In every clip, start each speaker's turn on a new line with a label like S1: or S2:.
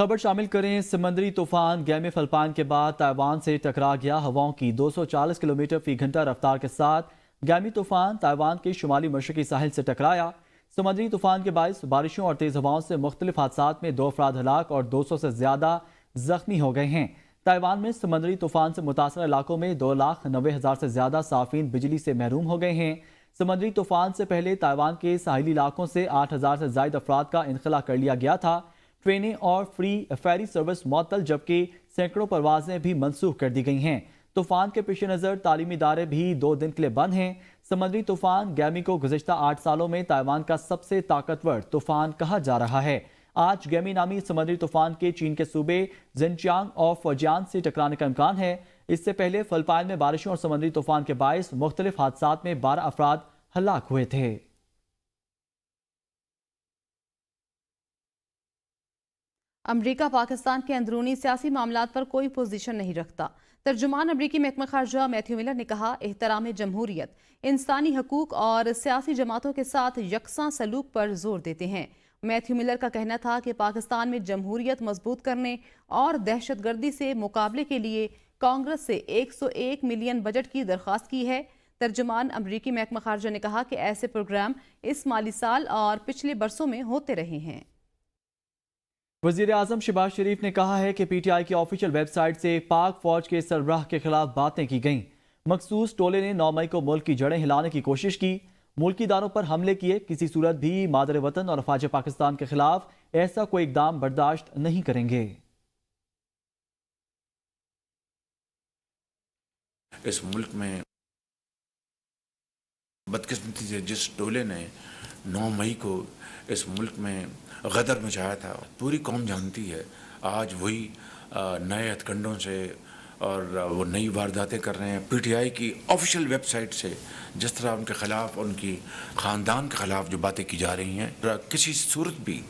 S1: خبر شامل کریں۔ سمندری طوفان گیمی فلپائن کے بعد تائیوان سے ٹکرا گیا۔ ہواؤں کی 240 کلومیٹر فی گھنٹہ رفتار کے ساتھ گیمی طوفان تائیوان کے شمالی مشرقی ساحل سے ٹکرایا۔ سمندری طوفان کے باعث بارشوں اور تیز ہواؤں سے مختلف حادثات میں 2 افراد ہلاک اور 200 سے زیادہ زخمی ہو گئے ہیں۔ تائیوان میں سمندری طوفان سے متاثرہ علاقوں میں 2,90,000 سے زیادہ صارفین بجلی سے محروم ہو گئے ہیں۔ سمندری طوفان سے پہلے تائیوان کے ساحلی علاقوں سے 8,000 سے زائد افراد کا انخلا کر لیا گیا تھا۔ ٹرینیں اور فیری سروس معطل، جبکہ سینکڑوں پروازیں بھی منسوخ کر دی گئی ہیں۔ طوفان کے پیش نظر تعلیمی ادارے بھی 2 دن کے لیے بند ہیں۔ سمندری طوفان گیمی کو گزشتہ 8 سالوں میں تائیوان کا سب سے طاقتور طوفان کہا جا رہا ہے۔ آج گیمی نامی سمندری طوفان کے چین کے صوبے زنچیانگ اور فوجیان سے ٹکرانے کا امکان ہے۔ اس سے پہلے فلپائن میں بارشوں اور سمندری طوفان کے باعث مختلف حادثات میں 12 افراد ہلاک ہوئے تھے۔
S2: امریکہ پاکستان کے اندرونی سیاسی معاملات پر کوئی پوزیشن نہیں رکھتا۔ ترجمان امریکی محکمہ خارجہ میتھیو ملر نے کہا، احترام جمہوریت، انسانی حقوق اور سیاسی جماعتوں کے ساتھ یکساں سلوک پر زور دیتے ہیں۔ میتھیو ملر کا کہنا تھا کہ پاکستان میں جمہوریت مضبوط کرنے اور دہشت گردی سے مقابلے کے لیے کانگریس سے 101 ملین بجٹ کی درخواست کی ہے۔ ترجمان امریکی محکمہ خارجہ نے کہا کہ ایسے پروگرام اس مالی سال اور پچھلے برسوں میں ہوتے رہے ہیں۔
S1: وزیر اعظم شہباز شریف نے کہا ہے کہ پی ٹی آئی کی آفیشیل ویب سائٹ سے پاک فوج کے سربراہ کے خلاف باتیں کی گئیں۔ مخصوص ٹولے نے 9 مئی کو ملک کی جڑیں ہلانے کی کوشش کی، ملکی اداروں پر حملے کیے۔ کسی صورت بھی مادر وطن اور افواج پاکستان کے خلاف ایسا کوئی اقدام برداشت نہیں کریں گے۔
S3: اس ملک میں بدقسمتی سے جس ٹولے نے 9 مئی کو اس ملک میں غدر مچایا تھا، پوری قوم جانتی ہے۔ آج وہی نئے ہتھکنڈوں سے اور وہ نئی وارداتیں کر رہے ہیں۔ پی ٹی آئی کی آفیشیل ویب سائٹ سے جس طرح ان کے خلاف، ان کی خاندان کے خلاف جو باتیں کی جا رہی ہیں، کسی صورت بھی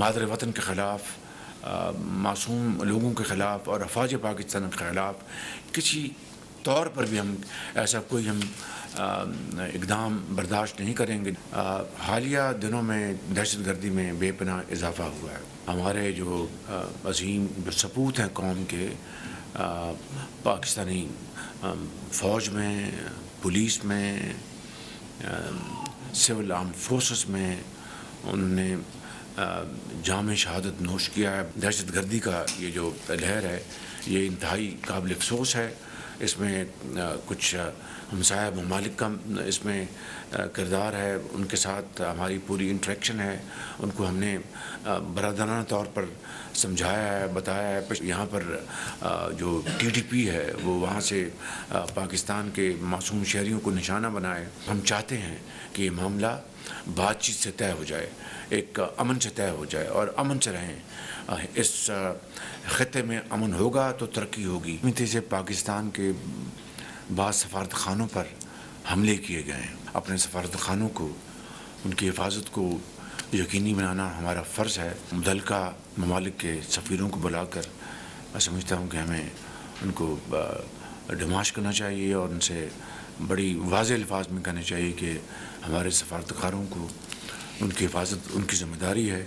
S3: مادر وطن کے خلاف، معصوم لوگوں کے خلاف اور افواج پاکستان کے خلاف کسی طور پر بھی ہم ایسا کوئی اقدام برداشت نہیں کریں گے۔ حالیہ دنوں میں دہشت گردی میں بے پناہ اضافہ ہوا ہے۔ ہمارے جو عظیم جو سپوت ہیں قوم کے، پاکستانی فوج میں، پولیس میں، سول آرم فورسز میں، انہوں نے جام شہادت نوش کیا ہے۔ دہشت گردی کا یہ جو لہر ہے، یہ انتہائی قابل افسوس ہے۔ اس میں کچھ ہمسایہ ممالک کا اس میں کردار ہے، ان کے ساتھ ہماری پوری انٹریکشن ہے۔ ان کو ہم نے برادرانہ طور پر سمجھایا ہے، بتایا ہے۔ یہاں پر جو ٹی ٹی پی ہے وہ وہاں سے پاکستان کے معصوم شہریوں کو نشانہ بنائے۔ ہم چاہتے ہیں کہ یہ معاملہ بات چیت سے طے ہو جائے، ایک امن سے طے ہو جائے اور امن سے رہیں۔ اس خطے میں امن ہوگا تو ترقی ہوگی۔ میتے سے پاکستان کے بعض سفارت خانوں پر حملے کیے گئے ہیں۔ اپنے سفارت خانوں کو، ان کی حفاظت کو یقینی بنانا ہمارا فرض ہے۔ متعلقہ ممالک کے سفیروں کو بلا کر میں سمجھتا ہوں کہ ہمیں ان کو ڈماش کرنا چاہیے اور ان سے بڑی واضح الفاظ میں کہنا چاہیے کہ ہمارے سفارتکاروں کو ان کی حفاظت ان کی ذمہ داری ہے۔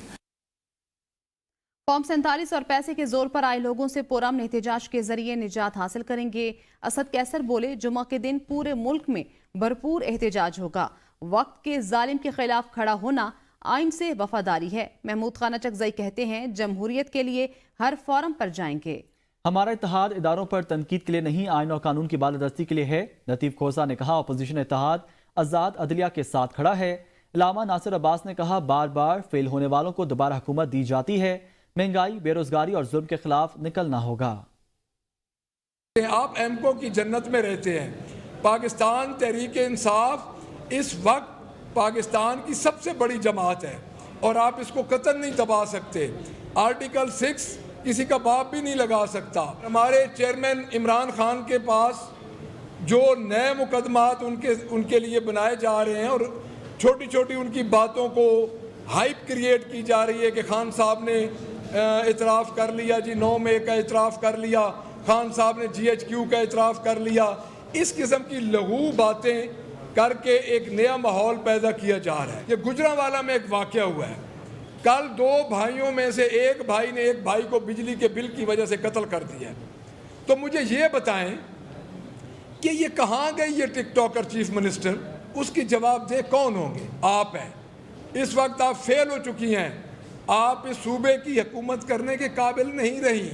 S2: قوم 47 اور پیسے کے زور پر آئے لوگوں سے پرامن احتجاج کے ذریعے نجات حاصل کریں گے۔ اسد کیسر بولے، جمعہ کے دن پورے ملک میں بھرپور احتجاج ہوگا۔ وقت کے ظالم کے خلاف کھڑا ہونا آئین سے وفاداری ہے۔ محمود خانہ چکزئی کہتے ہیں، جمہوریت کے لیے ہر فورم پر جائیں گے۔
S1: ہمارا اتحاد اداروں پر تنقید کے لیے نہیں، آئین اور قانون کی بالادستی کے لیے ہے۔ لطیف کھوسا نے کہا، اپوزیشن اتحاد آزاد عدلیہ کے ساتھ کھڑا ہے۔ علامہ ناصر عباس نے کہا، بار بار فیل ہونے والوں کو دوبارہ حکومت دی جاتی ہے۔ مہنگائی، بے روزگاری اور ظلم کے خلاف نکلنا ہوگا۔
S4: آپ ایمکو کی جنت میں رہتے ہیں۔ پاکستان تحریک انصاف اس وقت پاکستان کی سب سے بڑی جماعت ہے اور آپ اس کو قطعاً نہیں دبا سکتے۔ آرٹیکل 6 کسی کا باپ بھی نہیں لگا سکتا۔ ہمارے چیئرمین عمران خان کے پاس جو نئے مقدمات ان کے لیے بنائے جا رہے ہیں اور چھوٹی چھوٹی ان کی باتوں کو ہائپ کریٹ کی جا رہی ہے کہ خان صاحب نے اعتراف کر لیا، جی 9 مئی کا اعتراف کر لیا، خان صاحب نے GHQ کا اعتراف کر لیا۔ اس قسم کی لغو باتیں کر کے ایک نیا ماحول پیدا کیا جا رہا ہے۔ یہ گجرانوالہ میں ایک واقعہ ہوا ہے، کل 2 بھائیوں میں سے ایک بھائی نے ایک بھائی کو بجلی کے بل کی وجہ سے قتل کر دیا. تو مجھے یہ بتائیں کہ یہ کہاں گئی یہ ٹک ٹاکر چیف منسٹر؟ اس کی جواب دہ کون ہوں گے؟ آپ ہیں. اس وقت آپ فیل ہو چکی ہیں. آپ اس صوبے کی حکومت کرنے کے قابل نہیں رہی.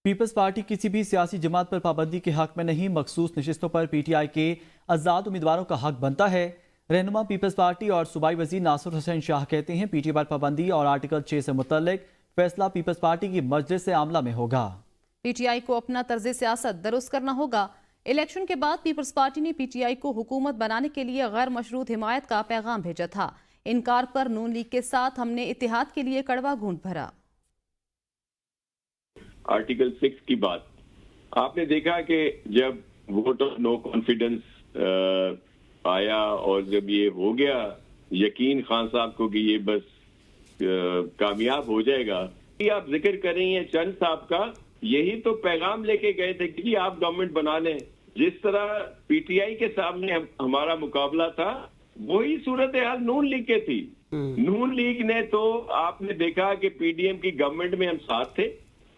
S1: پیپلز پارٹی کسی بھی سیاسی جماعت پر پابندی کے حق میں نہیں، مخصوص نشستوں پر پی ٹی آئی کے آزاد امیدواروں کا حق بنتا ہے. رہنما پیپلز پارٹی اور صوبائی وزیر ناصر حسین شاہ کہتے ہیں پی ٹی آئی پر پابندی اور آرٹیکل 6 سے متعلق فیصلہ پیپلز پارٹی کی مجلس عاملہ میں ہوگا.
S2: پی ٹی آئی کو اپنا طرز سیاست درست کرنا ہوگا. الیکشن کے بعد پیپلز پارٹی نے پی ٹی آئی کو حکومت بنانے کے لیے غیر مشروط حمایت کا پیغام بھیجا تھا. انکار پر نون لیگ کے ساتھ ہم نے اتحاد کے لیے کڑوا گھونٹ بھرا.
S5: آرٹیکل 6 کی بات آپ نے دیکھا کہ جب ووٹ آف نو کانفیڈنس آیا اور جب یہ ہو گیا یقین خان صاحب کو کہ یہ بس کامیاب ہو جائے گا. یہ آپ ذکر کر رہی ہیں چند صاحب کا، یہی تو پیغام لے کے گئے تھے کہ آپ گورنمنٹ بنا لیں. جس طرح پی ٹی آئی کے سامنے ہمارا مقابلہ تھا وہی صورتحال نون لیگ کے تھی. نون لیگ نے تو آپ نے دیکھا کہ پی ڈی ایم کی گورنمنٹ میں ہم ساتھ تھے،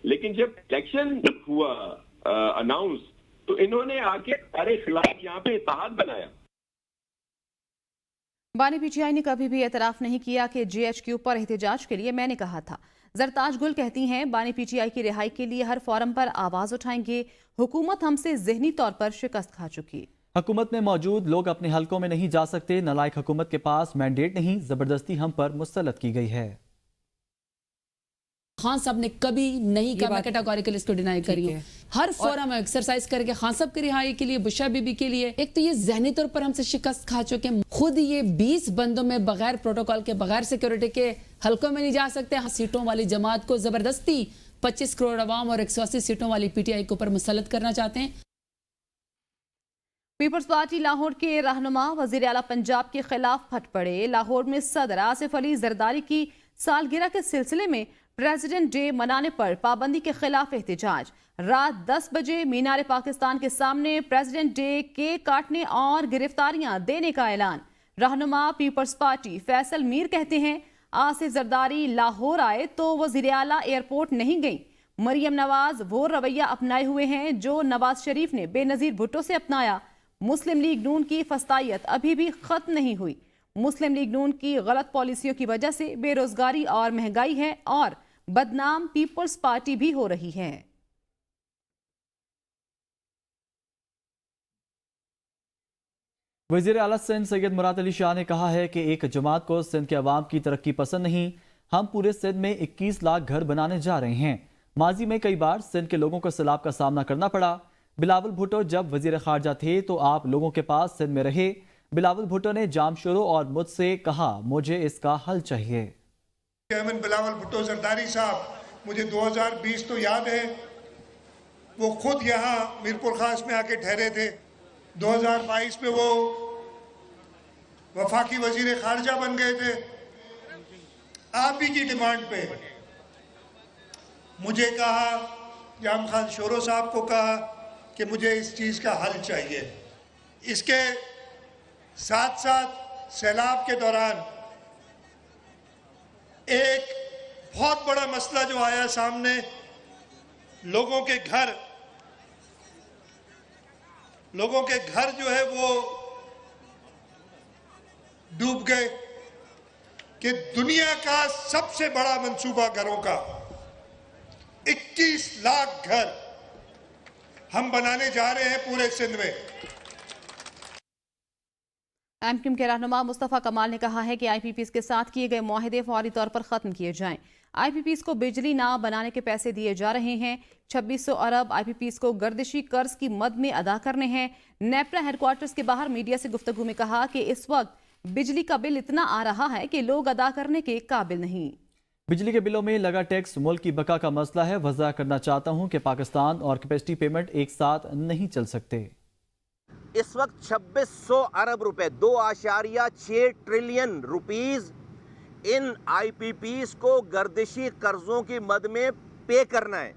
S5: لیکن جب الیکشن ہوا اناؤنس تو انہوں نے آ کے ہمارے خلاف یہاں پہ اتحاد بنایا.
S2: بانی پی ٹی آئی نے کبھی بھی اعتراف نہیں کیا کہ جے ایچ کیو پر احتجاج کے لیے میں نے کہا تھا. زرتاج گل کہتی ہیں بانی پی ٹی آئی کی رہائی کے لیے ہر فورم پر آواز اٹھائیں گے. حکومت ہم سے ذہنی طور پر شکست کھا چکی.
S1: حکومت میں موجود لوگ اپنے حلقوں میں نہیں جا سکتے. نالائق حکومت کے پاس مینڈیٹ نہیں، زبردستی ہم پر مسلط کی گئی ہے.
S6: خان صاحب نے کبھی نہیں کہا میں کیٹاگوریکل اس کو ڈینائی کری ہوں. ہر فورم ایکسرسائز کر کے خان صاحب کی رہائی کے لیے، بشا بی بی کے لیے. ایک تو یہ ذہنی طور پر ہم سے شکست کھا چکے ہیں. خود یہ 20 بندوں میں بغیر پروٹوکول کے، بغیر سیکیورٹی کے حلقوں میں نہیں جا سکتے. سیٹوں والی جماعت کو زبردستی 25 کروڑ عوام اور 180 سیٹوں والی پی ٹی آئی کے اوپر مسلط کرنا چاہتے ہیں.
S2: پیپلز پارٹی لاہور کے رہنما وزیر اعلیٰ پنجاب کے خلاف پھٹ پڑے. لاہور میں صدر آصف علی زرداری کی سالگرہ کے سلسلے میں پریزیڈنٹ ڈے منانے پر پابندی کے خلاف احتجاج. رات 10 بجے مینار پاکستان کے سامنے پریزیڈنٹ ڈے کیک کاٹنے اور گرفتاریاں دینے کا اعلان. رہنما پیپلز پارٹی فیصل میر کہتے ہیں آصف زرداری لاہور آئے تو وزیر اعلیٰ ایئرپورٹ نہیں گئیں. مریم نواز وہ رویہ اپنائے ہوئے ہیں جو نواز شریف نے بے نظیر بھٹو سے اپنایا. مسلم لیگ نون کی فسطائیت ابھی بھی ختم نہیں ہوئی. مسلم لیگ نون کی غلط پالیسیوں کی وجہ سے بے روزگاری اور مہنگائی ہے اور بدنام پیپلز پارٹی بھی ہو رہی ہے.
S1: وزیر اعلیٰ سندھ سید مراد علی شاہ نے کہا ہے کہ ایک جماعت کو سندھ کے عوام کی ترقی پسند نہیں. ہم پورے سندھ میں 21 لاکھ گھر بنانے جا رہے ہیں. ماضی میں کئی بار سندھ کے لوگوں کو سیلاب کا سامنا کرنا پڑا. بلاول بھٹو جب وزیر خارجہ تھے تو آپ لوگوں کے پاس سندھ میں رہے. بلاول بھٹو نے جام شروع اور مجھ سے کہا مجھے اس کا حل چاہیے.
S7: چیئرمین بلاول بھٹو زرداری صاحب مجھے 2020 تو یاد ہے، وہ خود یہاں میرپور خاص میں آ کے ٹھہرے تھے. 2022 میں وہ وفاقی وزیر خارجہ بن گئے تھے. آپ ہی کی ڈیمانڈ پہ مجھے کہا، جام خان شورو صاحب کو کہا کہ مجھے اس چیز کا حل چاہیے. اس کے ساتھ ساتھ سیلاب کے دوران ایک بہت بڑا مسئلہ جو آیا سامنے، لوگوں کے گھر جو ہے وہ ڈوب گئے. کہ دنیا کا سب سے بڑا منصوبہ گھروں کا 21 لاکھ گھر ہم بنانے جا رہے ہیں پورے سندھ میں.
S2: ایم کیو ایم کے رہنما مصطفیٰ کمال نے کہا ہے کہ آئی پی پیز کے ساتھ کیے گئے معاہدے فوری طور پر ختم کیے جائیں. آئی پی پیز کو بجلی نہ بنانے کے پیسے دیے جا رہے ہیں. 2600 ارب آئی پی پیز کو گردشی قرض کی مد میں ادا کرنے ہیں. نیپرا ہیڈ کوارٹرز کے باہر میڈیا سے گفتگو میں کہا کہ اس وقت بجلی کا بل اتنا آ رہا ہے کہ لوگ ادا کرنے کے قابل نہیں.
S1: بجلی کے بلوں میں لگا ٹیکس ملک کی بقا کا مسئلہ ہے. وضاح کرنا چاہتا ہوں کہ پاکستان اور کیپیسٹی پیمنٹ ایک ساتھ نہیں چل سکتے.
S8: اس وقت 2600 ارب روپے 2.6 ٹریلین روپیز ان آئی پی پیز کو گردشی قرضوں کی مد میں پے کرنا ہے.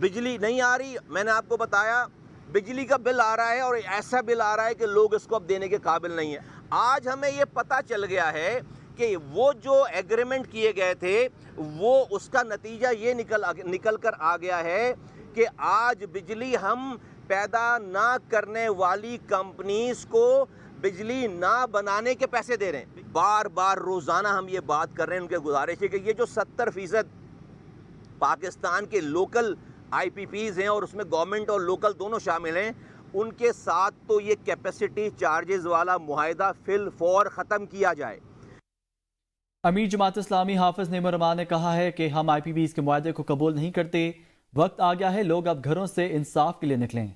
S8: بجلی نہیں آ رہی، میں نے آپ کو بتایا بجلی کا بل آ رہا ہے اور ایسا بل آ رہا ہے کہ لوگ اس کو اب دینے کے قابل نہیں ہیں. آج ہمیں یہ پتہ چل گیا ہے کہ وہ جو ایگریمنٹ کیے گئے تھے وہ اس کا نتیجہ یہ نکل کر آ گیا ہے کہ آج بجلی ہم پیدا نہ کرنے والی کمپنیز کو بجلی نہ بنانے کے پیسے دے رہے ہیں. بار بار روزانہ ہم یہ بات کر رہے ہیں. ان کے گزارش ہے کہ یہ جو 70% پاکستان کے لوکل آئی پی پیز ہیں اور اس میں گورنمنٹ اور لوکل دونوں شامل ہیں, ان کے ساتھ تو یہ کیپیسٹی چارجز والا معاہدہ فی الفور ختم کیا جائے.
S1: امیر جماعت اسلامی حافظ نعیم الرحمان نے کہا ہے کہ ہم آئی پی پیز کے معاہدے کو قبول نہیں کرتے. وقت آ گیا ہے لوگ اب گھروں سے انصاف کے لیے نکلیں.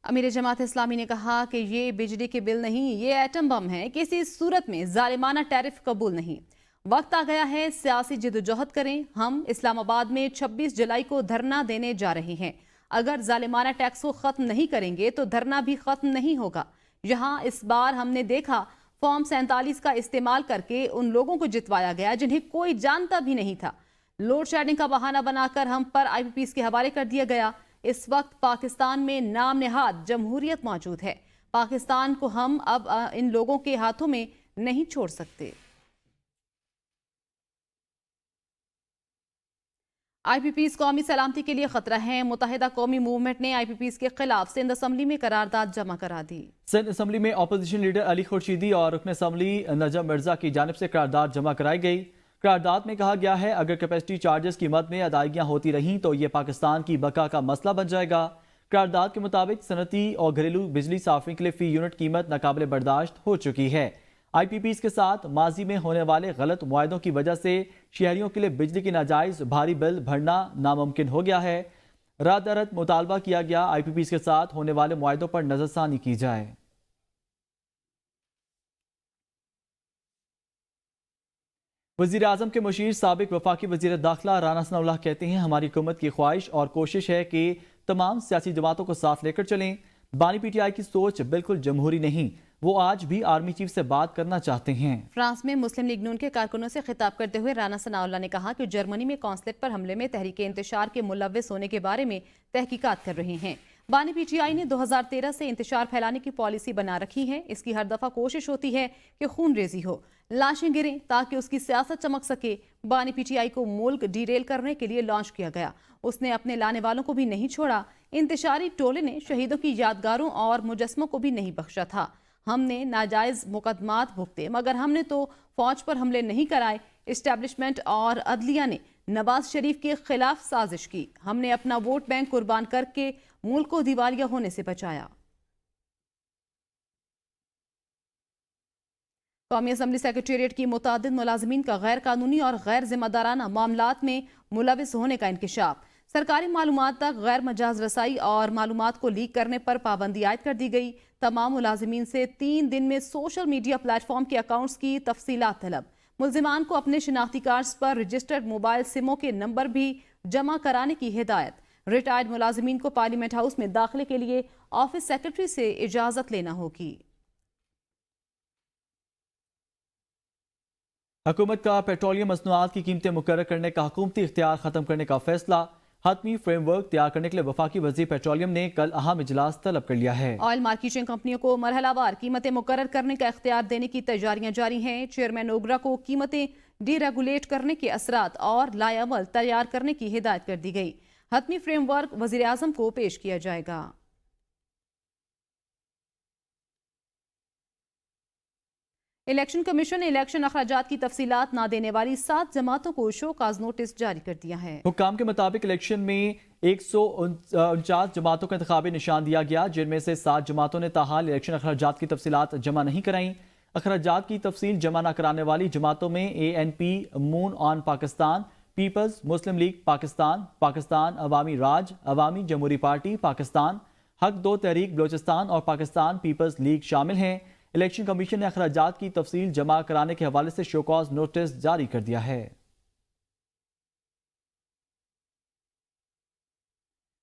S2: امیر جماعت اسلامی نے کہا کہ یہ بجلی کے بل نہیں, یہ ایٹم بم ہے. کسی صورت میں ظالمانہ ٹیرف قبول نہیں. وقت آ گیا ہے سیاسی جدوجہد کریں. ہم اسلام آباد میں 26 جولائی کو دھرنا دینے جا رہے ہیں. اگر ظالمانہ ٹیکس کو ختم نہیں کریں گے تو دھرنا بھی ختم نہیں ہوگا. یہاں اس بار ہم نے دیکھا فارم 47 کا استعمال کر کے ان لوگوں کو جتوایا گیا جنہیں کوئی جانتا بھی نہیں تھا. لوڈ شیڈنگ کا بہانہ بنا کر ہم پر آئی پی پیز کے حوالے کر دیا گیا. اس وقت پاکستان میں نام نہاد جمہوریت موجود ہے. پاکستان کو ہم اب ان لوگوں کے ہاتھوں میں نہیں چھوڑ سکتے. آئی پی پیز قومی سلامتی کے لیے خطرہ ہیں. متحدہ قومی موومنٹ نے آئی پی پیز کے خلاف سندھ اسمبلی میں قرارداد جمع کرا دی.
S1: سندھ اسمبلی میں اپوزیشن لیڈر علی خورشیدی اور رکن اسمبلی نجم مرزا کی جانب سے قرارداد جمع کرائی گئی. قرارداد میں کہا گیا ہے اگر کیپیسٹی چارجز کی مد میں ادائیگیاں ہوتی رہیں تو یہ پاکستان کی بقا کا مسئلہ بن جائے گا. قرارداد کے مطابق صنعتی اور گھریلو بجلی صارفین کے لیے فی یونٹ قیمت ناقابل برداشت ہو چکی ہے. آئی پی پیز کے ساتھ ماضی میں ہونے والے غلط معاہدوں کی وجہ سے شہریوں کے لیے بجلی کی ناجائز بھاری بل بھرنا ناممکن ہو گیا ہے. رات رات مطالبہ کیا گیا آئی پی پیز کے ساتھ ہونے والے معاہدوں پر نظر ثانی کی جائے. وزیر اعظم کے مشیر سابق وفاقی وزیر داخلہ رانا ثناء اللہ کہتے ہیں ہماری حکومت کی خواہش اور کوشش ہے کہ تمام سیاسی جماعتوں کو ساتھ لے کر چلیں. بانی پی ٹی آئی کی سوچ بالکل جمہوری نہیں, وہ آج بھی آرمی چیف سے بات کرنا چاہتے ہیں.
S2: فرانس میں مسلم لیگ نون کے کارکنوں سے خطاب کرتے ہوئے رانا ثناء اللہ نے کہا کہ جرمنی میں قونصلیٹ پر حملے میں تحریک انتشار کے ملوث ہونے کے بارے میں تحقیقات کر رہے ہیں. بانی پی ٹی آئی نے 2013 سے انتشار پھیلانے کی پالیسی بنا رکھی ہے. اس کی ہر دفعہ کوشش ہوتی ہے کہ خون ریزی ہو, لاشیں گریں تاکہ اس کی سیاست چمک سکے. بانی پی ٹی آئی کو ملک ڈیریل کرنے کے لیے لانچ کیا گیا. اس نے اپنے لانے والوں کو بھی نہیں چھوڑا. انتشاری ٹولے نے شہیدوں کی یادگاروں اور مجسموں کو بھی نہیں بخشا تھا. ہم نے ناجائز مقدمات بھگتے مگر ہم نے تو فوج پر حملے نہیں کرائے. اسٹیبلشمنٹ اور عدلیہ نے نواز شریف کے خلاف سازش کی. ہم نے اپنا ووٹ بینک قربان کر کے ملک کو دیوالیہ ہونے سے بچایا. قومی اسمبلی سیکریٹریٹ کی متعدد ملازمین کا غیر قانونی اور غیر ذمہ دارانہ معاملات میں ملوث ہونے کا انکشاف. سرکاری معلومات تک غیر مجاز رسائی اور معلومات کو لیک کرنے پر پابندی عائد کر دی گئی. تمام ملازمین سے 3 دن میں سوشل میڈیا پلیٹ فارم کے اکاؤنٹس کی تفصیلات طلب. ملزمان کو اپنے شناختی کارڈز پر رجسٹرڈ موبائل سموں کے نمبر بھی جمع کرانے کی ہدایت. ریٹائرڈ ملازمین کو پارلیمنٹ ہاؤس میں داخلے کے لیے آفس سیکرٹری سے اجازت لینا ہوگی.
S1: حکومت کا پیٹرولیم مصنوعات کی قیمتیں مقرر کرنے کا حکومتی اختیار ختم کرنے کا فیصلہ. حتمی فریم ورک تیار کرنے کے لیے وفاقی وزیر پیٹرولیم نے کل اہم اجلاس طلب کر لیا ہے.
S2: آئل مارکیٹنگ کمپنیوں کو مرحلہ وار قیمتیں مقرر کرنے کا اختیار دینے کی تیاریاں جاری ہیں. چیئرمین اوگرا کو قیمتیں ڈی ریگولیٹ کرنے کے اثرات اور لائے عمل تیار کرنے کی ہدایت کر دی گئی. حتمی فریم ورک وزیر اعظم کو پیش کیا جائے گا. الیکشن کمیشن نے الیکشن اخراجات کی تفصیلات نہ دینے والی 7 جماعتوں کو شو کاز نوٹس جاری کر دیا ہے.
S1: حکام کے مطابق الیکشن میں 149 جماعتوں کا انتخابی نشان دیا گیا, جن میں سے 7 جماعتوں نے تاحال الیکشن اخراجات کی تفصیلات جمع نہیں کرائیں. اخراجات کی تفصیل جمع نہ کرانے والی جماعتوں میں ANP مون آن پاکستان, پیپلز مسلم لیگ پاکستان, پاکستان عوامی راج, عوامی جمہوری پارٹی پاکستان, حق دو تحریک بلوچستان اور پاکستان پیپلز لیگ شامل ہیں. الیکشن کمیشن نے اخراجات کی تفصیل جمع کرانے کے حوالے سے شو کاز نوٹس جاری کر دیا ہے.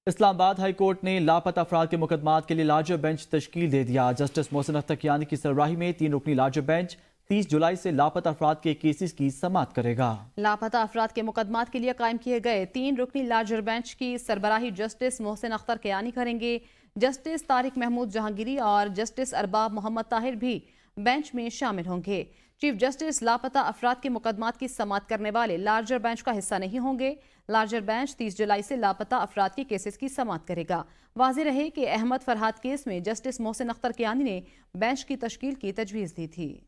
S1: اسلام آباد ہائی کورٹ نے لاپتہ افراد کے مقدمات کے لیے لارجر بینچ تشکیل دے دیا. جسٹس محسن اختر کیانی کی سربراہی میں 3 رکنی لارجر بینچ 30 جولائی سے لاپتہ افراد کے کیسز کی سماعت کرے گا.
S2: لاپتہ افراد کے مقدمات کے لیے قائم کیے گئے 3 رکنی لارجر بینچ کی سربراہی جسٹس محسن اختر کیانی کریں گے. جسٹس طارق محمود جہانگیری اور جسٹس ارباب محمد طاہر بھی بینچ میں شامل ہوں گے. چیف جسٹس لاپتہ افراد کے مقدمات کی سماعت کرنے والے لارجر بینچ کا حصہ نہیں ہوں گے۔ لارجر بینچ 30 جولائی سے لاپتہ افراد کے کیسز کی سماعت کرے گا۔ واضح رہے کہ احمد فرحات کیس میں جسٹس محسن اختر کیانی نے بینچ کی تشکیل کی تجویز دی تھی۔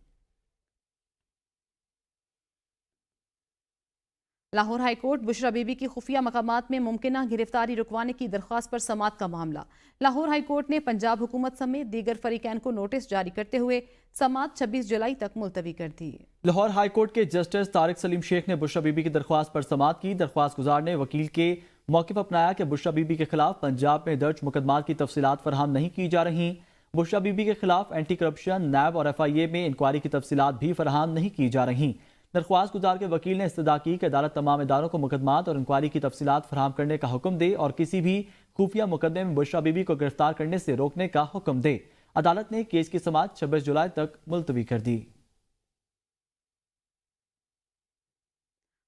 S2: Lahore high court Bushra Bibi کی خفیہ مقامات میں ممکنہ گرفتاری رکوانے کی درخواست پر سماعت کا معاملہ۔ لاہور ہائی کورٹ نے پنجاب حکومت سمیت دیگر فریقین کو نوٹس جاری کرتے ہوئے سماعت 26 جولائی تک ملتوی کر دی۔
S1: لاہور ہائی کورٹ کے جسٹس طارق سلیم شیخ نے بشرا بی بی کی درخواست پر سماعت کی۔ درخواست گزار نے وکیل کے موقف اپنایا کہ بشرا بی بی کے خلاف پنجاب میں درج مقدمات کی تفصیلات فراہم نہیں کی جا رہی۔ بشرا بی بی کے خلاف اینٹی کرپشن، نیب اور FIA میں انکوائری کی تفصیلات بھی فراہم نہیں کی جا رہی۔ درخواست گزار کے وکیل نے استدعا کی کہ عدالت تمام اداروں کو مقدمات اور انکوائری کی تفصیلات فراہم کرنے کا حکم دے اور کسی بھی خفیہ مقدمے میں بشرا بی بی کو گرفتار کرنے سے روکنے کا حکم دے۔ عدالت نے کیس کی سماعت 26 جولائی تک ملتوی کر دی۔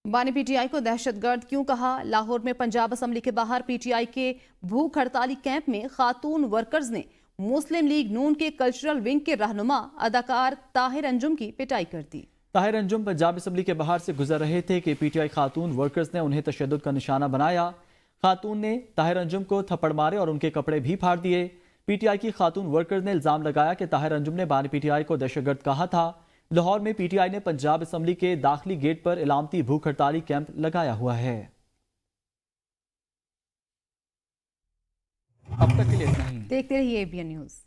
S2: بانی PTI کو دہشت گرد کیوں کہا؟ لاہور میں پنجاب اسمبلی کے باہر PTI کے بھوک ہڑتالی کیمپ میں خاتون ورکرز نے مسلم لیگ نون کے کلچرل ونگ کے رہنما اداکار طاہر انجم کی پٹائی کر دی۔
S1: طاہر انجم پنجاب اسمبلی کے باہر سے گزر رہے تھے کہ PTI خاتون ورکرز نے انہیں تشدد کا نشانہ بنایا۔ خاتون نے طاہر انجم کو تھپڑ مارے اور ان کے کپڑے بھی پھاڑ دیے۔ PTI کی خاتون ورکرز نے الزام لگایا کہ طاہر انجم نے بانی PTI کو دہشت گرد کہا تھا۔ لاہور میں PTI نے پنجاب اسمبلی کے داخلی گیٹ پر علامتی بھوک ہڑتالی کیمپ لگایا ہوا ہے۔
S2: دیکھتے رہیے ABN نیوز۔